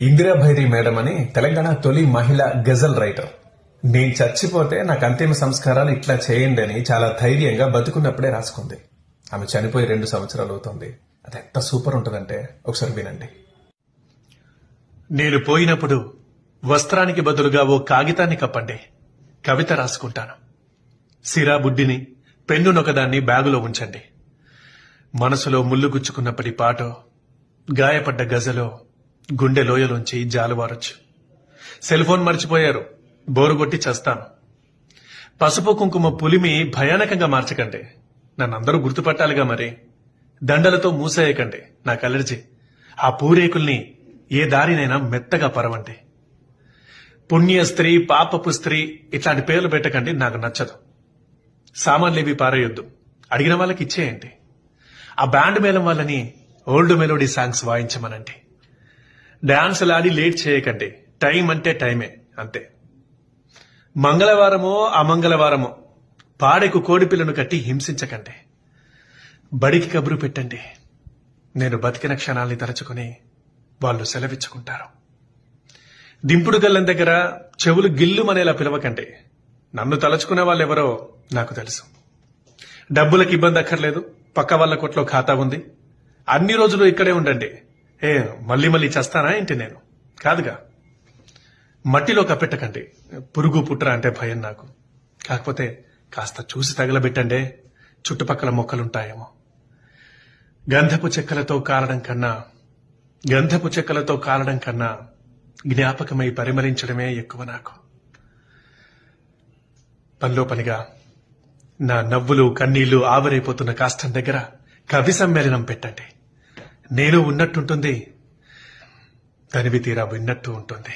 Indira Bhairi madam అని తెలంగాణ తొలి మహిళ గజల్ రైటర్. నేను చచ్చిపోతే నాకు అంతిమ సంస్కారాలు ఇట్లా చేయండి అని చాలా ధైర్యంగా బతుకున్నప్పుడే రాసుకుంది. ఆమె చనిపోయి 2 సంవత్సరాలు అవుతుంది. అది ఎంత సూపర్ ఉంటుందంటే ఒకసారి వినండి. నేను పోయినప్పుడు వస్త్రానికి బదులుగా ఓ కాగితాన్ని కప్పండి. కవిత రాసుకుంటాను. సిరా బుడ్డిని పెన్నునొకదాన్ని బ్యాగులో ఉంచండి. మనసులో ముళ్ళు గుచ్చుకున్నప్పటి పాటో, గాయపడ్డ గజలో గుండె లోయలోంచి జాలువారొచ్చు. సెల్ ఫోన్ మర్చిపోయారు, బోరుగొట్టి చస్తాను. పసుపు కుంకుమ పులిమి భయానకంగా మార్చకండి. నన్నందరూ గుర్తుపట్టాలిగా మరి. దండలతో మూసేయకండి, నాకు అలర్జీ. ఆ పూరేకుల్ని ఏ దారినైనా మెత్తగా పరవండి. పుణ్య స్త్రీ, పాపపు స్త్రీ ఇట్లాంటి పేర్లు పెట్టకండి, నాకు నచ్చదు. సామాన్లేవి పారేయొద్దు, అడిగిన వాళ్ళకి ఇచ్చేయండి. ఆ బ్యాండ్ మేళం వాళ్ళని ఓల్డ్ మెలోడీ సాంగ్స్ వాయించమనండి. డాన్సులాడి లేట్ చేయకండి. టైం అంటే టైమే, అంతే. మంగళవారమో అమంగళవారమో పాడెకు కోడిపిల్లను కట్టి హింసించకండి. బడికి కబురు పెట్టండి. నేను బతికిన క్షణాల్ని తలుచుకుని వాళ్ళు సెలవిచ్చుకుంటారు. దింపుడు గల్లం దగ్గర చెవులు గిల్లుమనేలా పిలవకండి. నన్ను తలుచుకునే వాళ్ళెవరో నాకు తెలుసు. డబ్బులకు ఇబ్బంది అక్కర్లేదు, పక్క వాళ్ళ కొట్లో ఖాతా ఉంది. అన్ని రోజులు ఇక్కడే ఉండండి. మళ్ళీ మళ్ళీ చేస్తానా ఏంటి? నేను కాదుగా. మట్టిలో కప్పెట్టకండి. పురుగు పుట్ర అంటే భయం నాకు. కాకపోతే కాస్త చూసి తగలబెట్టండి, చుట్టుపక్కల మొక్కలుంటాయేమో. గంధపు చెక్కలతో కాలడం కన్నా జ్ఞాపకమై పరిమళించడమే ఎక్కువ నాకు. పనిలో పనిగా నా నవ్వులు కన్నీళ్లు ఆవరైపోతున్న కాష్టం దగ్గర కవి సమ్మేళనం పెట్టండి. నేను ఉన్నట్టుంటుంది, తనివి తీరా విన్నట్టు ఉంటుంది.